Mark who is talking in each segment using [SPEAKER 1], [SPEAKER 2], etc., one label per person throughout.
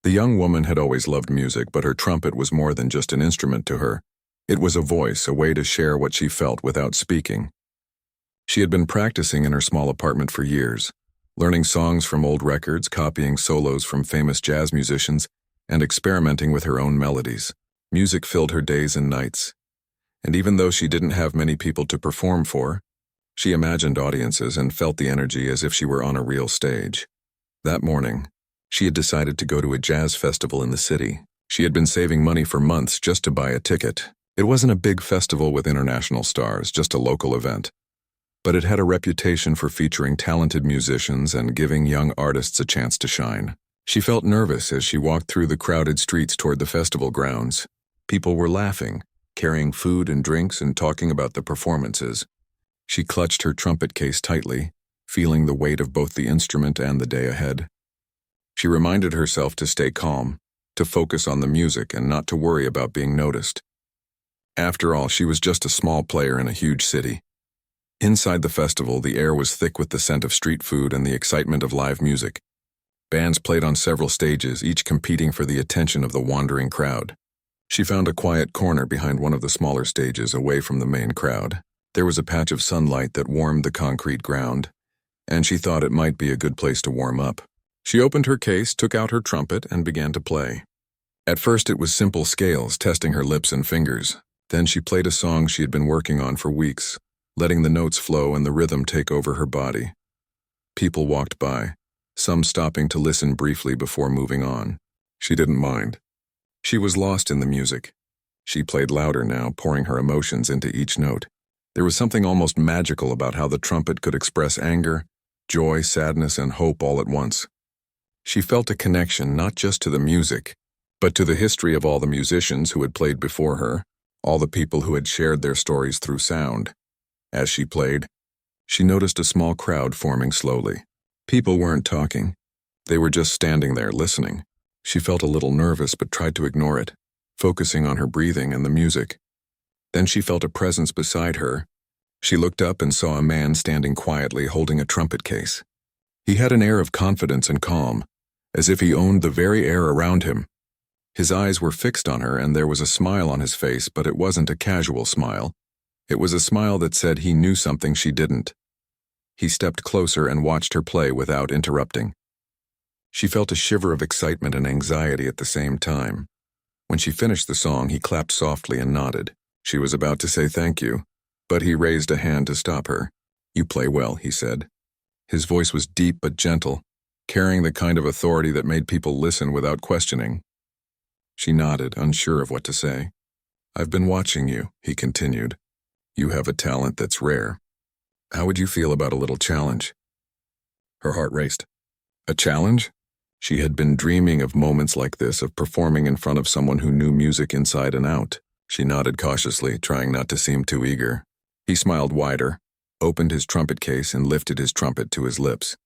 [SPEAKER 1] The young woman had always loved music, but her trumpet was more than just an instrument to her. It was a voice, a way to share what she felt without speaking. She had been practicing in her small apartment for years, learning songs from old records, copying solos from famous jazz musicians, and experimenting with her own melodies. Music filled her days and nights. And even though she didn't have many people to perform for, she imagined audiences and felt the energy as if she were on a real stage. That morning, she had decided to go to a jazz festival in the city. She had been saving money for months just to buy a ticket. It wasn't a big festival with international stars, just a local event. But it had a reputation for featuring talented musicians and giving young artists a chance to shine. She felt nervous as she walked through the crowded streets toward the festival grounds. People were laughing, carrying food and drinks and talking about the performances. She clutched her trumpet case tightly, feeling the weight of both the instrument and the day ahead. She reminded herself to stay calm, to focus on the music and not to worry about being noticed. After all, she was just a small player in a huge city. Inside the festival, the air was thick with the scent of street food and the excitement of live music. Bands played on several stages, each competing for the attention of the wandering crowd. She found a quiet corner behind one of the smaller stages, away from the main crowd. There was a patch of sunlight that warmed the concrete ground, and she thought it might be a good place to warm up. She opened her case, took out her trumpet, and began to play. At first it was simple scales, testing her lips and fingers. Then she played a song she had been working on for weeks, letting the notes flow and the rhythm take over her body. People walked by, some stopping to listen briefly before moving on. She didn't mind. She was lost in the music. She played louder now, pouring her emotions into each note. There was something almost magical about how the trumpet could express anger, joy, sadness, and hope all at once. She felt a connection not just to the music, but to the history of all the musicians who had played before her, all the people who had shared their stories through sound. As she played, she noticed a small crowd forming slowly. People weren't talking. They were just standing there listening. She felt a little nervous but tried to ignore it, focusing on her breathing and the music. Then she felt a presence beside her. She looked up and saw a man standing quietly holding a trumpet case. He had an air of confidence and calm, as if he owned the very air around him. His eyes were fixed on her and there was a smile on his face, but it wasn't a casual smile. It was a smile that said he knew something she didn't. He stepped closer and watched her play without interrupting. She felt a shiver of excitement and anxiety at the same time. When she finished the song, he clapped softly and nodded. She was about to say thank you, but he raised a hand to stop her. "You play well," he said. His voice was deep but gentle, carrying the kind of authority that made people listen without questioning. She nodded, unsure of what to say. "I've been watching you," he continued. "You have a talent that's rare. How would you feel about a little challenge?" Her heart raced. A challenge? She had been dreaming of moments like this, of performing in front of someone who knew music inside and out. She nodded cautiously, trying not to seem too eager. He smiled wider, opened his trumpet case, and lifted his trumpet to his lips.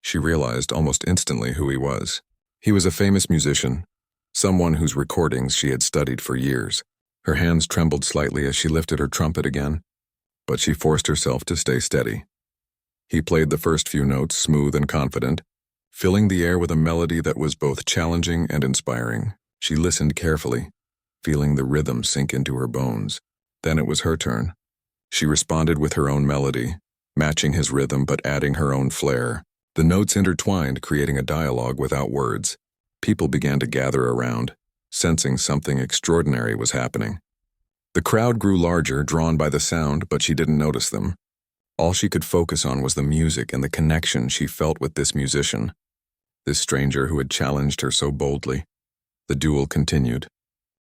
[SPEAKER 1] She realized almost instantly who he was. He was a famous musician, someone whose recordings she had studied for years. Her hands trembled slightly as she lifted her trumpet again, but she forced herself to stay steady. He played the first few notes, smooth and confident, filling the air with a melody that was both challenging and inspiring. She listened carefully, feeling the rhythm sink into her bones. Then it was her turn. She responded with her own melody, matching his rhythm but adding her own flair. The notes intertwined, creating a dialogue without words. People began to gather around, sensing something extraordinary was happening. The crowd grew larger, drawn by the sound, but she didn't notice them. All she could focus on was the music and the connection she felt with this musician, this stranger who had challenged her so boldly. The duel continued,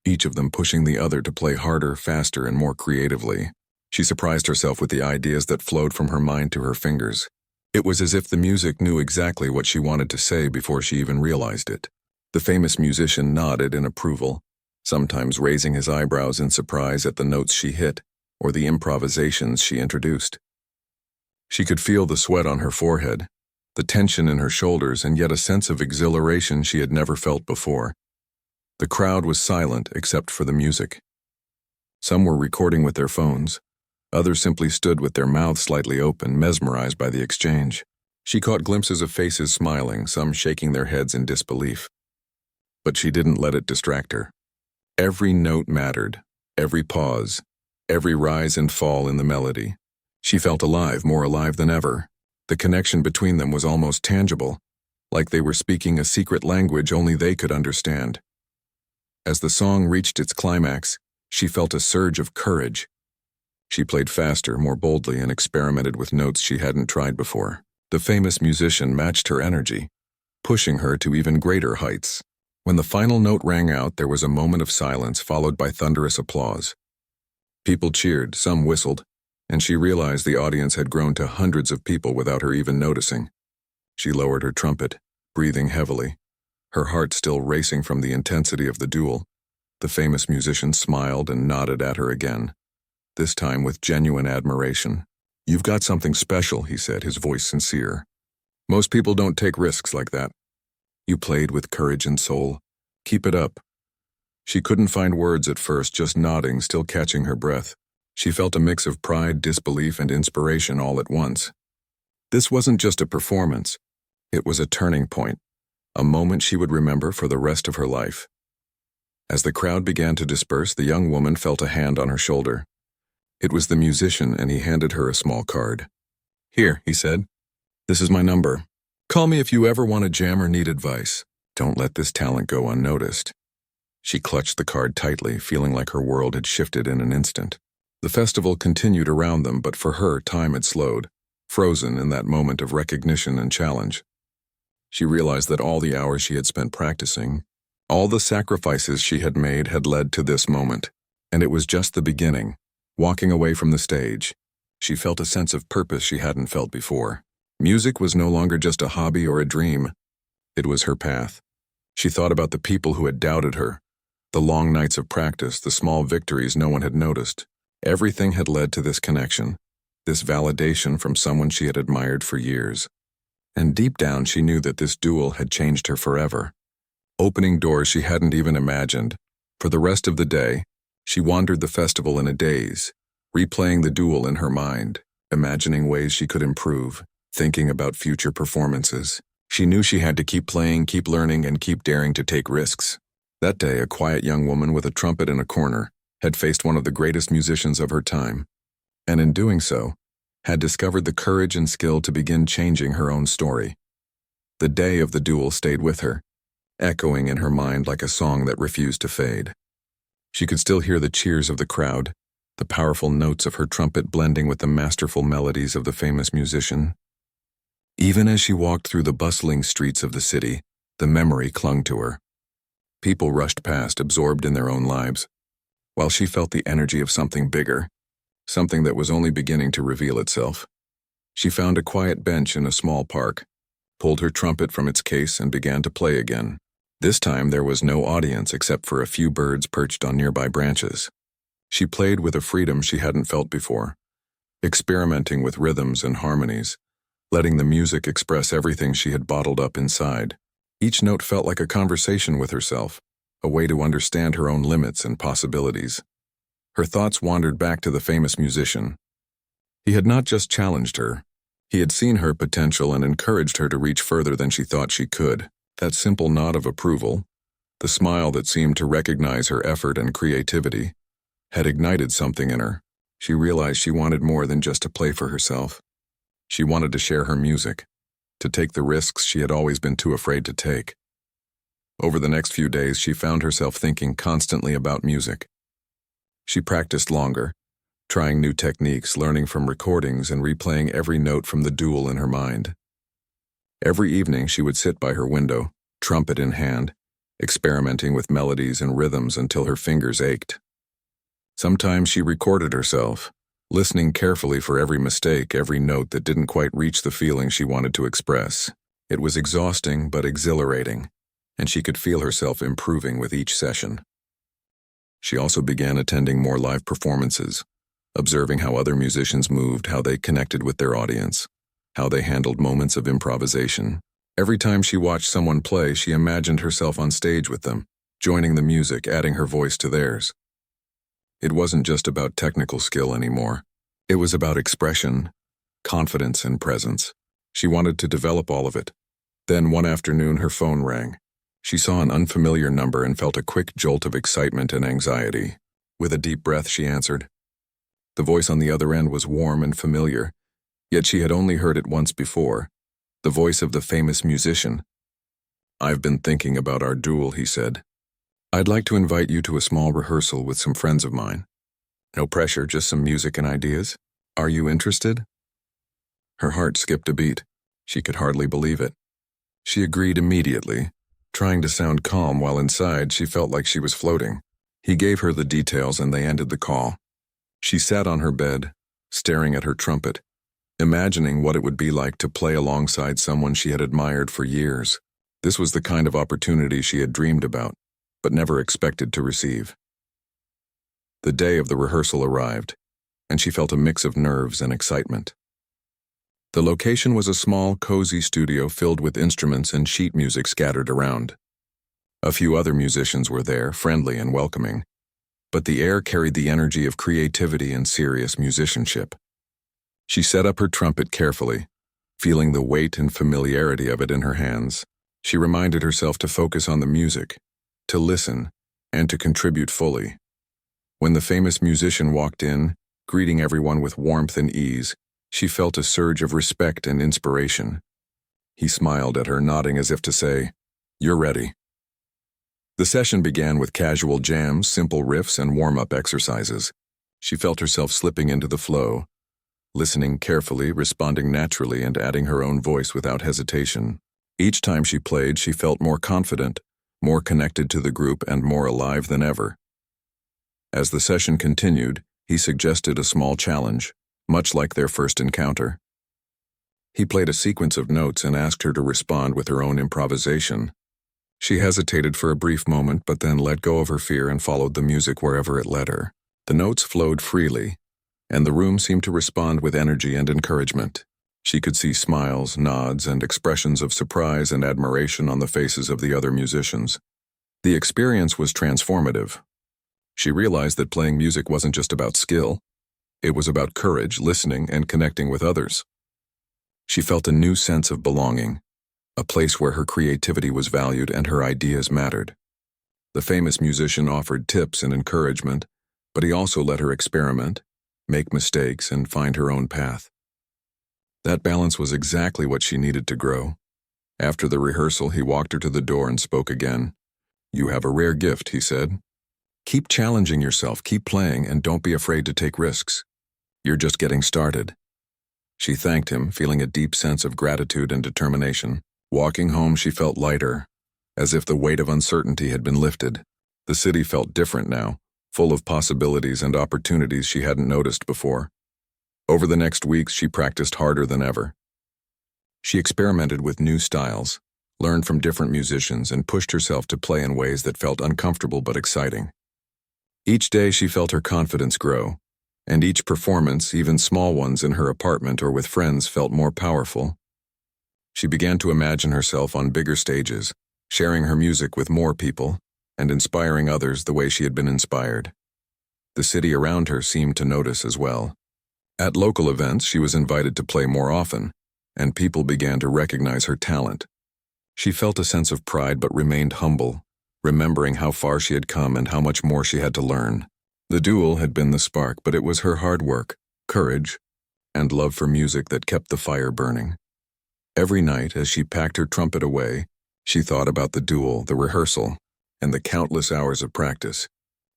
[SPEAKER 1] each of them pushing the other to play harder, faster, and more creatively. She surprised herself with the ideas that flowed from her mind to her fingers. It was as if the music knew exactly what she wanted to say before she even realized it. The famous musician nodded in approval, sometimes raising his eyebrows in surprise at the notes she hit or the improvisations she introduced. She could feel the sweat on her forehead, the tension in her shoulders, and yet a sense of exhilaration she had never felt before. The crowd was silent except for the music. Some were recording with their phones. Others simply stood with their mouths slightly open, mesmerized by the exchange. She caught glimpses of faces smiling, some shaking their heads in disbelief. but she didn't let it distract her. Every note mattered, every pause, every rise and fall in the melody. She felt alive, more alive than ever. The connection between them was almost tangible, like they were speaking a secret language only they could understand. As the song reached its climax, she felt a surge of courage. She played faster, more boldly, and experimented with notes she hadn't tried before. The famous musician matched her energy, pushing her to even greater heights. When the final note rang out, there was a moment of silence followed by thunderous applause. People cheered, some whistled, and she realized the audience had grown to hundreds of people without her even noticing. She lowered her trumpet, breathing heavily, her heart still racing from the intensity of the duel. The famous musician smiled and nodded at her again, this time with genuine admiration. "You've got something special," he said, his voice sincere. "Most people don't take risks like that. You played with courage and soul. Keep it up." She couldn't find words at first, just nodding, still catching her breath. She felt a mix of pride, disbelief, and inspiration all at once. This wasn't just a performance. It was a turning point, a moment she would remember for the rest of her life. As the crowd began to disperse, the young woman felt a hand on her shoulder. It was the musician, and he handed her a small card. "Here," he said. "This is my number. Call me if you ever want to jam or need advice. Don't let this talent go unnoticed." She clutched the card tightly, feeling like her world had shifted in an instant. The festival continued around them, but for her, time had slowed, frozen in that moment of recognition and challenge. She realized that all the hours she had spent practicing, all the sacrifices she had made had led to this moment, and it was just the beginning. Walking away from the stage, she felt a sense of purpose she hadn't felt before. Music was no longer just a hobby or a dream. It was her path. She thought about the people who had doubted her, the long nights of practice, the small victories no one had noticed. Everything had led to this connection, this validation from someone she had admired for years. And deep down she knew that this duel had changed her forever, opening doors she hadn't even imagined. For the rest of the day, she wandered the festival in a daze, replaying the duel in her mind, imagining ways she could improve, thinking about future performances. She knew she had to keep playing, keep learning, and keep daring to take risks. That day, a quiet young woman with a trumpet in a corner had faced one of the greatest musicians of her time, and in doing so, had discovered the courage and skill to begin changing her own story. The day of the duel stayed with her, echoing in her mind like a song that refused to fade. She could still hear the cheers of the crowd, the powerful notes of her trumpet blending with the masterful melodies of the famous musician. Even as she walked through the bustling streets of the city, the memory clung to her. People rushed past, absorbed in their own lives, while she felt the energy of something bigger, something that was only beginning to reveal itself. She found a quiet bench in a small park, pulled her trumpet from its case, and began to play again. This time there was no audience except for a few birds perched on nearby branches. She played with a freedom she hadn't felt before, experimenting with rhythms and harmonies, letting the music express everything she had bottled up inside. Each note felt like a conversation with herself, a way to understand her own limits and possibilities. Her thoughts wandered back to the famous musician. He had not just challenged her, he had seen her potential and encouraged her to reach further than she thought she could. That simple nod of approval, the smile that seemed to recognize her effort and creativity, had ignited something in her. She realized she wanted more than just to play for herself. She wanted to share her music, to take the risks she had always been too afraid to take. Over the next few days, she found herself thinking constantly about music. She practiced longer, trying new techniques, learning from recordings, and replaying every note from the duel in her mind. Every evening she would sit by her window, trumpet in hand, experimenting with melodies and rhythms until her fingers ached. Sometimes she recorded herself, listening carefully for every mistake, every note that didn't quite reach the feeling she wanted to express. It was exhausting but exhilarating, and she could feel herself improving with each session. She also began attending more live performances, observing how other musicians moved, how they connected with their audience, how they handled moments of improvisation. Every time she watched someone play, she imagined herself on stage with them, joining the music, adding her voice to theirs. It wasn't just about technical skill anymore. It was about expression, confidence, and presence. She wanted to develop all of it. Then one afternoon her phone rang. She saw an unfamiliar number and felt a quick jolt of excitement and anxiety. With a deep breath, she answered. The voice on the other end was warm and familiar, yet she had only heard it once before, the voice of the famous musician. "I've been thinking about our duel," he said. "I'd like to invite you to a small rehearsal with some friends of mine. No pressure, just some music and ideas. Are you interested?" Her heart skipped a beat. She could hardly believe it. She agreed immediately, trying to sound calm while inside she felt like she was floating. He gave her the details and they ended the call. She sat on her bed, staring at her trumpet, imagining what it would be like to play alongside someone she had admired for years. This was the kind of opportunity she had dreamed about, but never expected to receive. The day of the rehearsal arrived, and she felt a mix of nerves and excitement. The location was a small, cozy studio filled with instruments and sheet music scattered around. A few other musicians were there, friendly and welcoming, but the air carried the energy of creativity and serious musicianship. She set up her trumpet carefully, feeling the weight and familiarity of it in her hands. She reminded herself to focus on the music, to listen, and to contribute fully. When the famous musician walked in, greeting everyone with warmth and ease, she felt a surge of respect and inspiration. He smiled at her, nodding as if to say, "You're ready." The session began with casual jams, simple riffs, and warm-up exercises. She felt herself slipping into the flow, listening carefully, responding naturally, and adding her own voice without hesitation. Each time she played, she felt more confident, more connected to the group, and more alive than ever. As the session continued, he suggested a small challenge, much like their first encounter. He played a sequence of notes and asked her to respond with her own improvisation. She hesitated for a brief moment, but then let go of her fear and followed the music wherever it led her. The notes flowed freely, and the room seemed to respond with energy and encouragement. She could see smiles, nods, and expressions of surprise and admiration on the faces of the other musicians. The experience was transformative. She realized that playing music wasn't just about skill. It was about courage, listening, and connecting with others. She felt a new sense of belonging, a place where her creativity was valued and her ideas mattered. The famous musician offered tips and encouragement, but he also let her experiment, make mistakes, and find her own path. That balance was exactly what she needed to grow. After the rehearsal, he walked her to the door and spoke again. "You have a rare gift," he said. "Keep challenging yourself, keep playing, and don't be afraid to take risks. You're just getting started." She thanked him, feeling a deep sense of gratitude and determination. Walking home, she felt lighter, as if the weight of uncertainty had been lifted. The city felt different now, full of possibilities and opportunities she hadn't noticed before. Over the next weeks, she practiced harder than ever. She experimented with new styles, learned from different musicians, and pushed herself to play in ways that felt uncomfortable but exciting. Each day, she felt her confidence grow, and each performance, even small ones in her apartment or with friends, felt more powerful. She began to imagine herself on bigger stages, sharing her music with more people, and inspiring others the way she had been inspired. The city around her seemed to notice as well. At local events, she was invited to play more often, and people began to recognize her talent. She felt a sense of pride but remained humble, remembering how far she had come and how much more she had to learn. The duel had been the spark, but it was her hard work, courage, and love for music that kept the fire burning. Every night, as she packed her trumpet away, she thought about the duel, the rehearsal, and the countless hours of practice.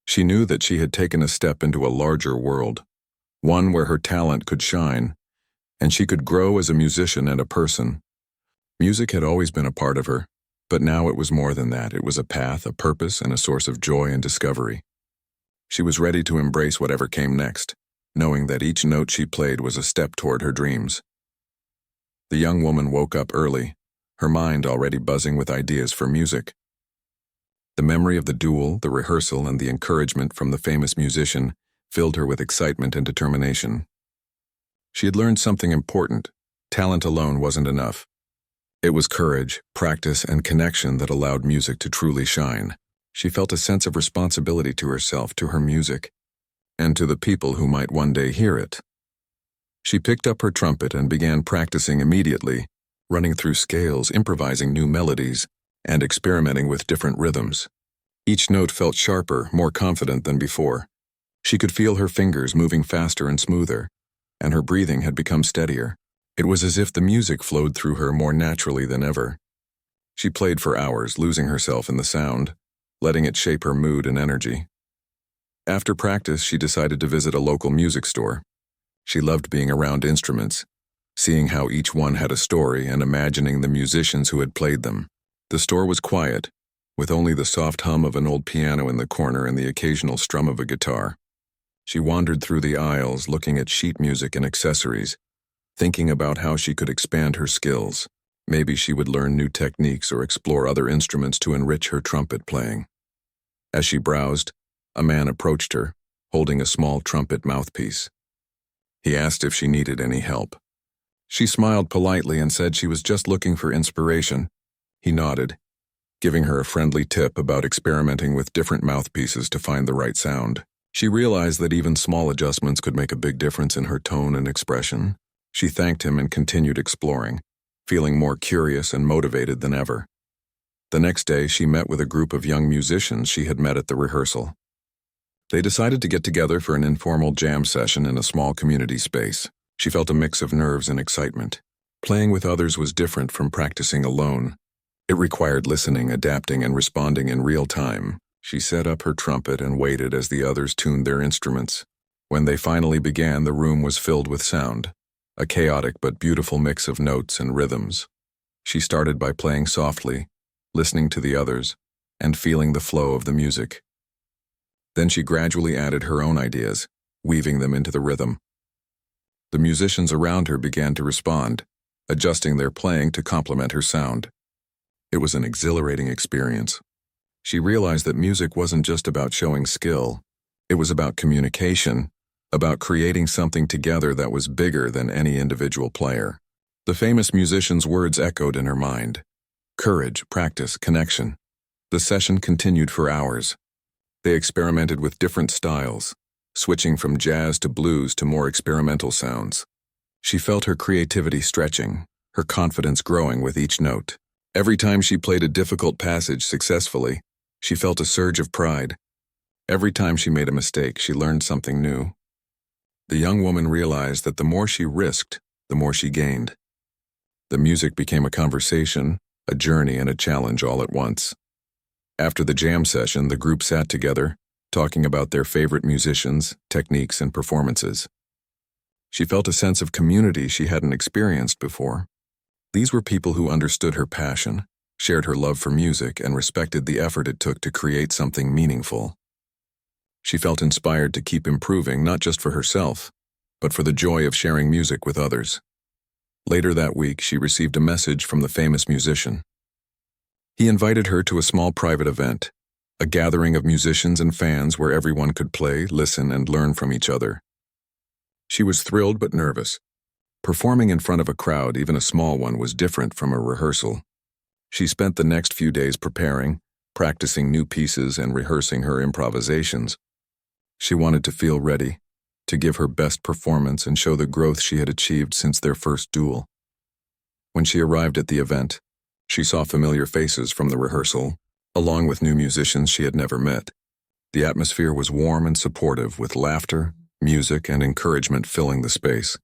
[SPEAKER 1] She knew that she had taken a step into a larger world, one where her talent could shine, and she could grow as a musician and a person. Music had always been a part of her, but now it was more than that. It was a path, a purpose, and a source of joy and discovery. She was ready to embrace whatever came next, knowing that each note she played was a step toward her dreams. The young woman woke up early, her mind already buzzing with ideas for music. The memory of the duel, the rehearsal, and the encouragement from the famous musician filled her with excitement and determination. She had learned something important. Talent alone wasn't enough. It was courage, practice, and connection that allowed music to truly shine. She felt a sense of responsibility to herself, to her music, and to the people who might one day hear it. She picked up her trumpet and began practicing immediately, running through scales, improvising new melodies, and experimenting with different rhythms. Each note felt sharper, more confident than before. She could feel her fingers moving faster and smoother, and her breathing had become steadier. It was as if the music flowed through her more naturally than ever. She played for hours, losing herself in the sound, letting it shape her mood and energy. After practice, she decided to visit a local music store. She loved being around instruments, seeing how each one had a story and imagining the musicians who had played them. The store was quiet, with only the soft hum of an old piano in the corner and the occasional strum of a guitar. She wandered through the aisles, looking at sheet music and accessories, thinking about how she could expand her skills. Maybe she would learn new techniques or explore other instruments to enrich her trumpet playing. As she browsed, a man approached her, holding a small trumpet mouthpiece. He asked if she needed any help. She smiled politely and said she was just looking for inspiration. He nodded, giving her a friendly tip about experimenting with different mouthpieces to find the right sound. She realized that even small adjustments could make a big difference in her tone and expression. She thanked him and continued exploring, feeling more curious and motivated than ever. The next day, she met with a group of young musicians she had met at the rehearsal. They decided to get together for an informal jam session in a small community space. She felt a mix of nerves and excitement. Playing with others was different from practicing alone. It required listening, adapting, and responding in real time. She set up her trumpet and waited as the others tuned their instruments. When they finally began, the room was filled with sound, a chaotic but beautiful mix of notes and rhythms. She started by playing softly, listening to the others, and feeling the flow of the music. Then she gradually added her own ideas, weaving them into the rhythm. The musicians around her began to respond, adjusting their playing to complement her sound. It was an exhilarating experience. She realized that music wasn't just about showing skill. It was about communication, about creating something together that was bigger than any individual player. The famous musician's words echoed in her mind. Courage, practice, connection. The session continued for hours. They experimented with different styles, switching from jazz to blues to more experimental sounds. She felt her creativity stretching, her confidence growing with each note. Every time she played a difficult passage successfully, she felt a surge of pride. Every time she made a mistake, she learned something new. The young woman realized that the more she risked, the more she gained. The music became a conversation, a journey, and a challenge all at once. After the jam session, the group sat together, talking about their favorite musicians, techniques, and performances. She felt a sense of community she hadn't experienced before. These were people who understood her passion, shared her love for music, and respected the effort it took to create something meaningful. She felt inspired to keep improving, not just for herself, but for the joy of sharing music with others. Later that week, she received a message from the famous musician. He invited her to a small private event, a gathering of musicians and fans where everyone could play, listen, and learn from each other. She was thrilled but nervous. Performing in front of a crowd, even a small one, was different from a rehearsal. She spent the next few days preparing, practicing new pieces, and rehearsing her improvisations. She wanted to feel ready, to give her best performance and show the growth she had achieved since their first duel. When she arrived at the event, she saw familiar faces from the rehearsal, along with new musicians she had never met. The atmosphere was warm and supportive, with laughter, music, and encouragement filling the space.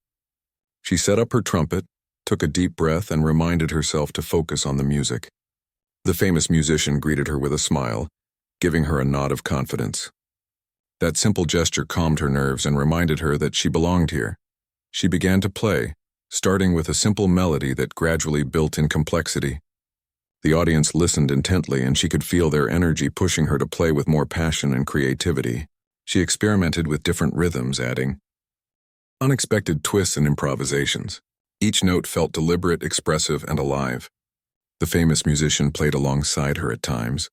[SPEAKER 1] She set up her trumpet, took a deep breath, and reminded herself to focus on the music. The famous musician greeted her with a smile, giving her a nod of confidence. That simple gesture calmed her nerves and reminded her that she belonged here. She began to play, starting with a simple melody that gradually built in complexity. The audience listened intently, and she could feel their energy pushing her to play with more passion and creativity. She experimented with different rhythms, adding unexpected twists and improvisations. Each note felt deliberate, expressive, and alive. The famous musician played alongside her at times,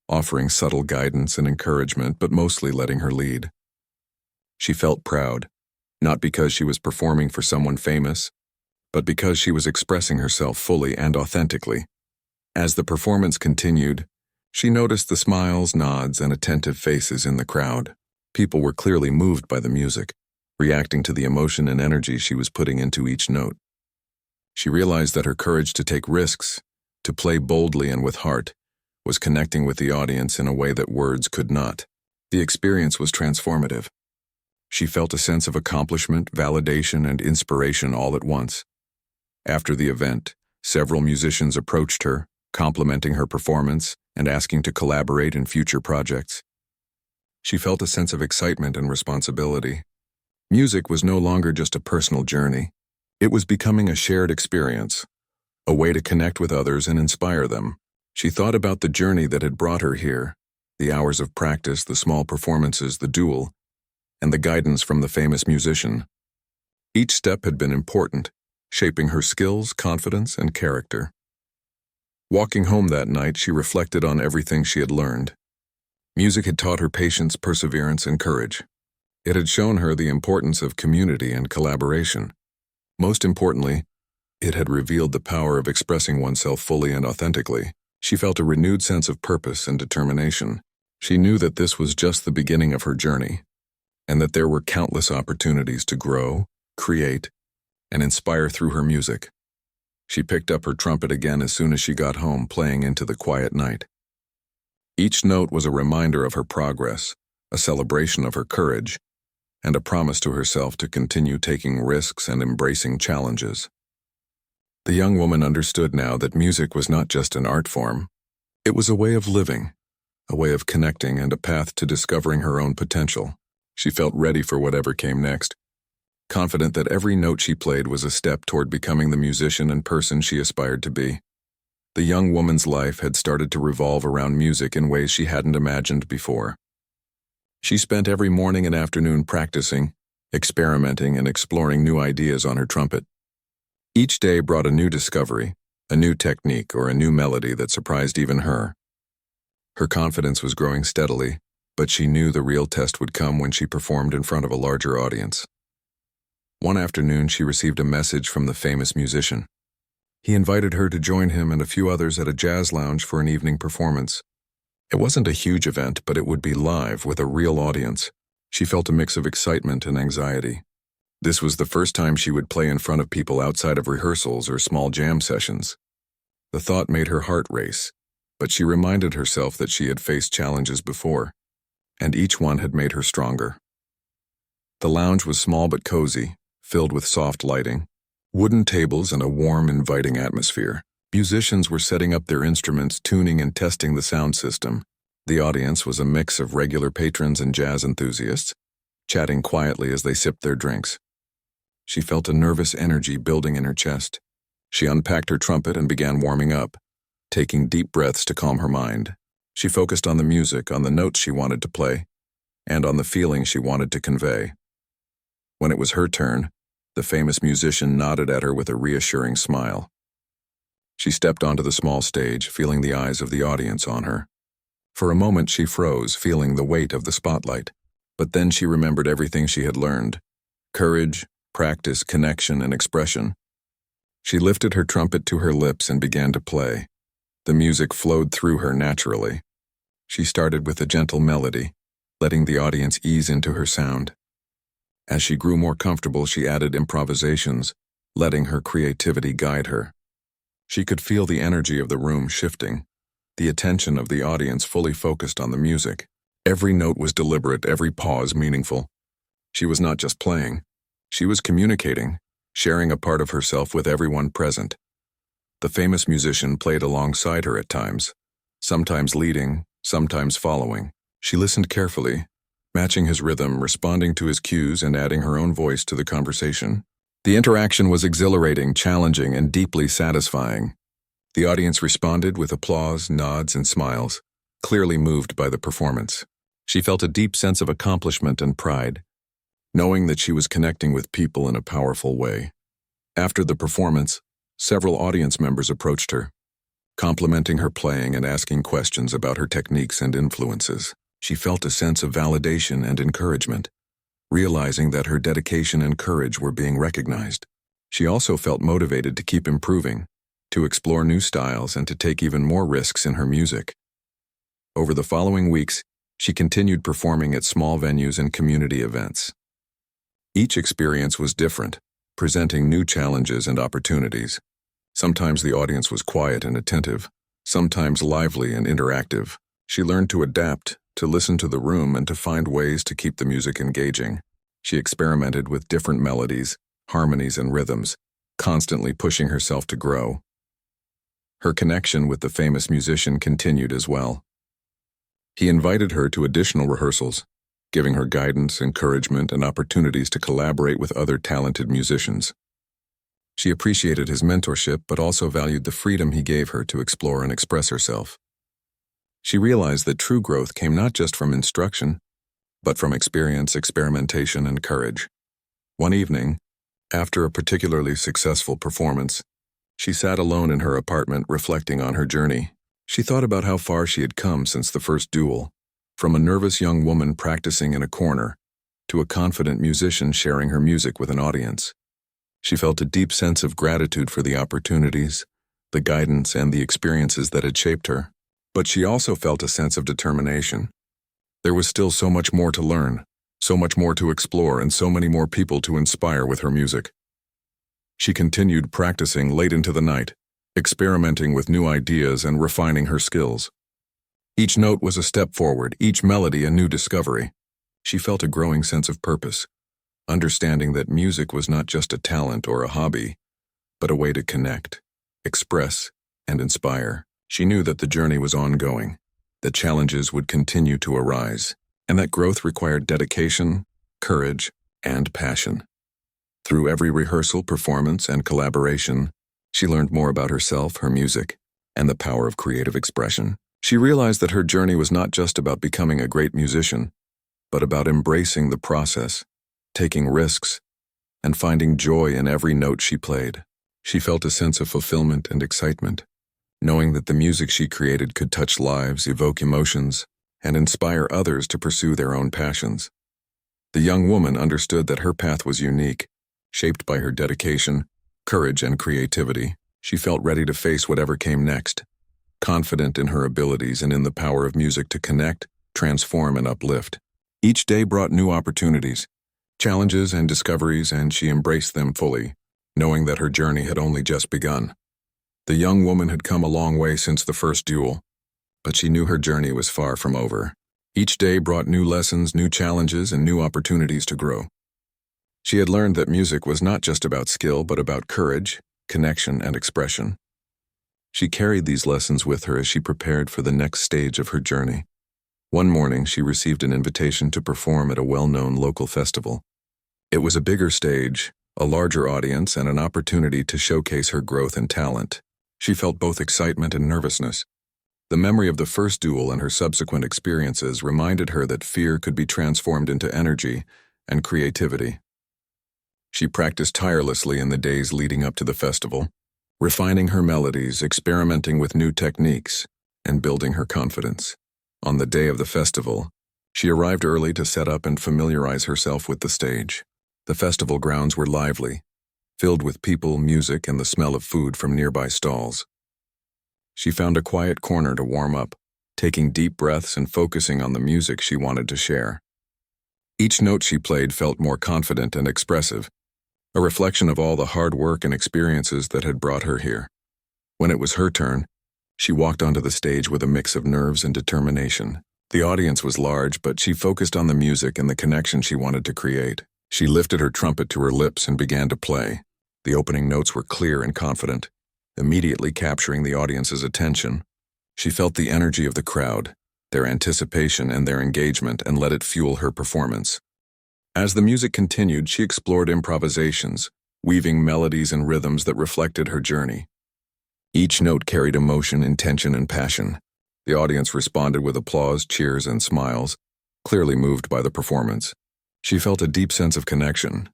[SPEAKER 1] offering subtle guidance and encouragement, but mostly letting her lead. She felt proud, not because she was performing for someone famous, but because she was expressing herself fully and authentically. As the performance continued, she noticed the smiles, nods, and attentive faces in the crowd. People were clearly moved by the music, reacting to the emotion and energy she was putting into each note. She realized that her courage to take risks, To play boldly and with heart was connecting with the audience in a way that words could not. The experience was transformative. She felt a sense of accomplishment, validation, and inspiration all at once. After the event, several musicians approached her, complimenting her performance and asking to collaborate in future projects. She felt a sense of excitement and responsibility. Music was no longer just a personal journey. It was becoming a shared experience, a way to connect with others and inspire them. She thought about the journey that had brought her here, the hours of practice, the small performances, the duel, and the guidance from the famous musician. Each step had been important, shaping her skills, confidence, and character. Walking home that night, she reflected on everything she had learned. Music had taught her patience, perseverance, and courage. It had shown her the importance of community and collaboration. Most importantly, it had revealed the power of expressing oneself fully and authentically. She felt a renewed sense of purpose and determination. She knew that this was just the beginning of her journey, and that there were countless opportunities to grow, create, and inspire through her music. She picked up her trumpet again as soon as she got home, playing into the quiet night. Each note was a reminder of her progress, a celebration of her courage, and a promise to herself to continue taking risks and embracing challenges. The young woman understood now that music was not just an art form. It was a way of living, a way of connecting, and a path to discovering her own potential. She felt ready for whatever came next, confident that every note she played was a step toward becoming the musician and person she aspired to be. The young woman's life had started to revolve around music in ways she hadn't imagined before. She spent every morning and afternoon practicing, experimenting, and exploring new ideas on her trumpet. Each day brought a new discovery, a new technique, or a new melody that surprised even her. Her confidence was growing steadily, but she knew the real test would come when she performed in front of a larger audience. One afternoon, she received a message from the famous musician. He invited her to join him and a few others at a jazz lounge for an evening performance. It wasn't a huge event, but it would be live with a real audience. She felt a mix of excitement and anxiety. This was the first time she would play in front of people outside of rehearsals or small jam sessions. The thought made her heart race, but she reminded herself that she had faced challenges before, and each one had made her stronger. The lounge was small but cozy, filled with soft lighting, wooden tables, and a warm, inviting atmosphere. Musicians were setting up their instruments, tuning and testing the sound system. The audience was a mix of regular patrons and jazz enthusiasts, chatting quietly as they sipped their drinks. She felt a nervous energy building in her chest. She unpacked her trumpet and began warming up, taking deep breaths to calm her mind. She focused on the music, on the notes she wanted to play, and on the feeling she wanted to convey. When it was her turn, the famous musician nodded at her with a reassuring smile. She stepped onto the small stage, feeling the eyes of the audience on her. For a moment she froze, feeling the weight of the spotlight. But then she remembered everything she had learned: courage, practice, connection, and expression. She lifted her trumpet to her lips and began to play. The music flowed through her naturally. She started with a gentle melody, letting the audience ease into her sound. As she grew more comfortable, she added improvisations, letting her creativity guide her. She could feel the energy of the room shifting, the attention of the audience fully focused on the music. Every note was deliberate, every pause meaningful. She was not just playing. She was communicating, sharing a part of herself with everyone present. The famous musician played alongside her at times, sometimes leading, sometimes following. She listened carefully, matching his rhythm, responding to his cues, and adding her own voice to the conversation. The interaction was exhilarating, challenging, and deeply satisfying. The audience responded with applause, nods, and smiles, clearly moved by the performance. She felt a deep sense of accomplishment and pride, knowing that she was connecting with people in a powerful way. After the performance, several audience members approached her, complimenting her playing and asking questions about her techniques and influences. She felt a sense of validation and encouragement, realizing that her dedication and courage were being recognized. She also felt motivated to keep improving, to explore new styles, and to take even more risks in her music. Over the following weeks, she continued performing at small venues and community events. Each experience was different, presenting new challenges and opportunities. Sometimes the audience was quiet and attentive, sometimes lively and interactive. She learned to adapt, to listen to the room, and to find ways to keep the music engaging. She experimented with different melodies, harmonies, and rhythms, constantly pushing herself to grow. Her connection with the famous musician continued as well. He invited her to additional rehearsals, giving her guidance, encouragement, and opportunities to collaborate with other talented musicians. She appreciated his mentorship but also valued the freedom he gave her to explore and express herself. She realized that true growth came not just from instruction, but from experience, experimentation, and courage. One evening, after a particularly successful performance, she sat alone in her apartment reflecting on her journey. She thought about how far she had come since the first duel, from a nervous young woman practicing in a corner to a confident musician sharing her music with an audience. She felt a deep sense of gratitude for the opportunities, the guidance, and the experiences that had shaped her. But she also felt a sense of determination. There was still so much more to learn, so much more to explore, and so many more people to inspire with her music. She continued practicing late into the night, experimenting with new ideas and refining her skills. Each note was a step forward, each melody a new discovery. She felt a growing sense of purpose, understanding that music was not just a talent or a hobby, but a way to connect, express, and inspire. She knew that the journey was ongoing, that challenges would continue to arise, and that growth required dedication, courage, and passion. Through every rehearsal, performance, and collaboration, she learned more about herself, her music, and the power of creative expression. She realized that her journey was not just about becoming a great musician, but about embracing the process, taking risks, and finding joy in every note she played. She felt a sense of fulfillment and excitement, knowing that the music she created could touch lives, evoke emotions, and inspire others to pursue their own passions. The young woman understood that her path was unique, shaped by her dedication, courage, and creativity. She felt ready to face whatever came next, confident in her abilities and in the power of music to connect, transform, and uplift. Each day brought new opportunities, challenges, and discoveries, and she embraced them fully, knowing that her journey had only just begun. The young woman had come a long way since the first duel, but she knew her journey was far from over. Each day brought new lessons, new challenges, and new opportunities to grow. She had learned that music was not just about skill, but about courage, connection, and expression. She carried these lessons with her as she prepared for the next stage of her journey. One morning, she received an invitation to perform at a well-known local festival. It was a bigger stage, a larger audience, and an opportunity to showcase her growth and talent. She felt both excitement and nervousness. The memory of the first duel and her subsequent experiences reminded her that fear could be transformed into energy and creativity. She practiced tirelessly in the days leading up to the festival, refining her melodies, experimenting with new techniques, and building her confidence. On the day of the festival, she arrived early to set up and familiarize herself with the stage. The festival grounds were lively, filled with people, music, and the smell of food from nearby stalls. She found a quiet corner to warm up, taking deep breaths and focusing on the music she wanted to share. Each note she played felt more confident and expressive, a reflection of all the hard work and experiences that had brought her here. When it was her turn, she walked onto the stage with a mix of nerves and determination. The audience was large, but she focused on the music and the connection she wanted to create. She lifted her trumpet to her lips and began to play. The opening notes were clear and confident, immediately capturing the audience's attention. She felt the energy of the crowd, their anticipation and their engagement, and let it fuel her performance. As the music continued, she explored improvisations, weaving melodies and rhythms that reflected her journey. Each note carried emotion, intention, and passion. The audience responded with applause, cheers, and smiles, clearly moved by the performance. She felt a deep sense of connection,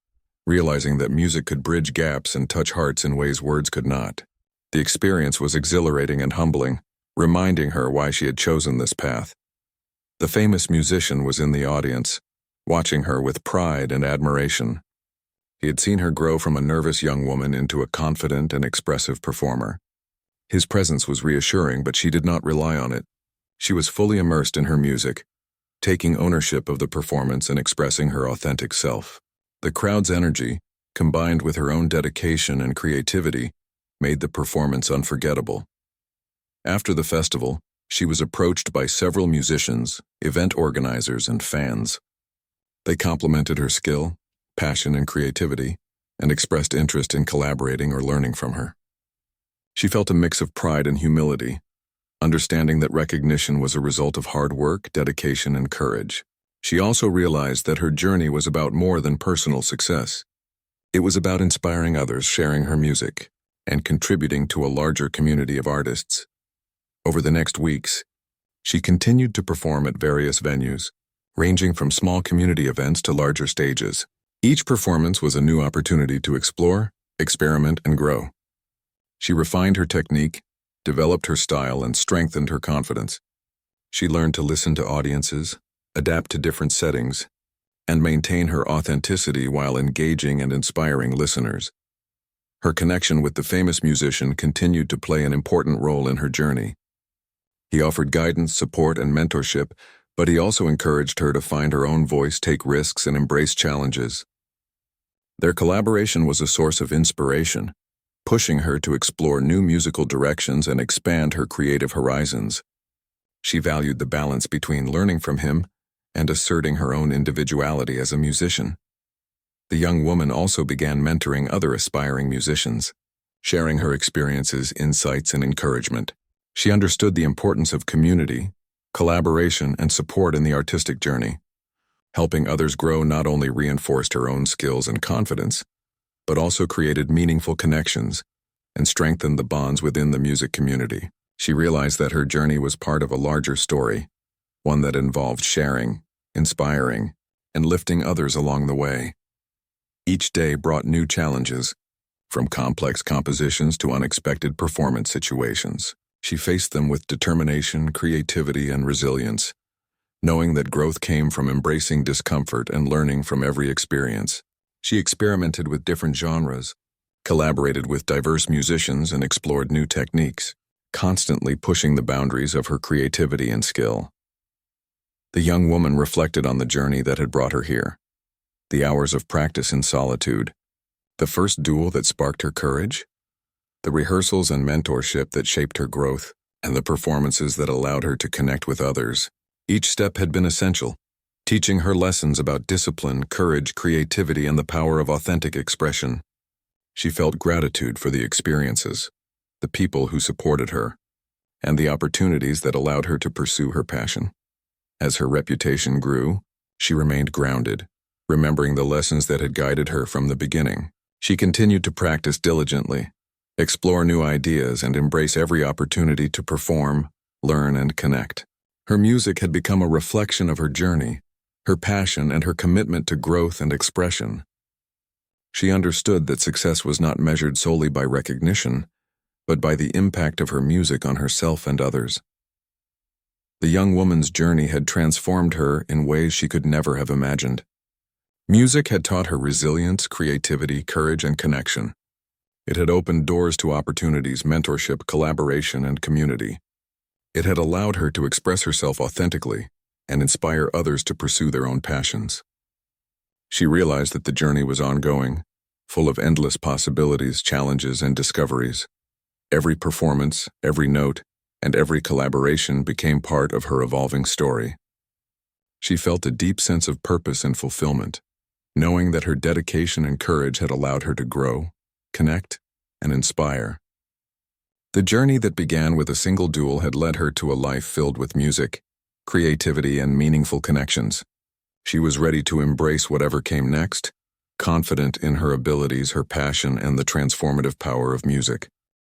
[SPEAKER 1] realizing that music could bridge gaps and touch hearts in ways words could not. The experience was exhilarating and humbling, reminding her why she had chosen this path. The famous musician was in the audience, watching her with pride and admiration. He had seen her grow from a nervous young woman into a confident and expressive performer. His presence was reassuring, but she did not rely on it. She was fully immersed in her music, taking ownership of the performance and expressing her authentic self. The crowd's energy, combined with her own dedication and creativity, made the performance unforgettable. After the festival, she was approached by several musicians, event organizers, and fans. They complimented her skill, passion, and creativity, and expressed interest in collaborating or learning from her. She felt a mix of pride and humility, understanding that recognition was a result of hard work, dedication, and courage. She also realized that her journey was about more than personal success. It was about inspiring others, sharing her music, and contributing to a larger community of artists. Over the next weeks, she continued to perform at various venues, ranging from small community events to larger stages. Each performance was a new opportunity to explore, experiment, and grow. She refined her technique, developed her style, and strengthened her confidence. She learned to listen to audiences, adapt to different settings, and maintain her authenticity while engaging and inspiring listeners. Her connection with the famous musician continued to play an important role in her journey. He offered guidance, support, and mentorship, but he also encouraged her to find her own voice, take risks, and embrace challenges. Their collaboration was a source of inspiration, pushing her to explore new musical directions and expand her creative horizons. She valued the balance between learning from him and asserting her own individuality as a musician. The young woman also began mentoring other aspiring musicians, sharing her experiences, insights, and encouragement. She understood the importance of community, collaboration, and support in the artistic journey. Helping others grow not only reinforced her own skills and confidence, but also created meaningful connections and strengthened the bonds within the music community. She realized that her journey was part of a larger story, one that involved sharing, inspiring, and lifting others along the way. Each day brought new challenges, from complex compositions to unexpected performance situations. She faced them with determination, creativity, and resilience, knowing that growth came from embracing discomfort and learning from every experience. She experimented with different genres, collaborated with diverse musicians, and explored new techniques, constantly pushing the boundaries of her creativity and skill. The young woman reflected on the journey that had brought her here, the hours of practice in solitude, the first duel that sparked her courage, the rehearsals and mentorship that shaped her growth, and the performances that allowed her to connect with others. Each step had been essential, teaching her lessons about discipline, courage, creativity, and the power of authentic expression. She felt gratitude for the experiences, the people who supported her, and the opportunities that allowed her to pursue her passion. As her reputation grew, she remained grounded, remembering the lessons that had guided her from the beginning. She continued to practice diligently, explore new ideas, and embrace every opportunity to perform, learn, and connect. Her music had become a reflection of her journey, her passion, and her commitment to growth and expression. She understood that success was not measured solely by recognition, but by the impact of her music on herself and others. The young woman's journey had transformed her in ways she could never have imagined. Music had taught her resilience, creativity, courage, and connection. It had opened doors to opportunities, mentorship, collaboration, and community. It had allowed her to express herself authentically and inspire others to pursue their own passions. She realized that the journey was ongoing, full of endless possibilities, challenges, and discoveries. Every performance, every note, and every collaboration became part of her evolving story. She felt a deep sense of purpose and fulfillment, knowing that her dedication and courage had allowed her to grow, connect, and inspire. The journey that began with a single duel had led her to a life filled with music, creativity, and meaningful connections. She was ready to embrace whatever came next, confident in her abilities, her passion, and the transformative power of music.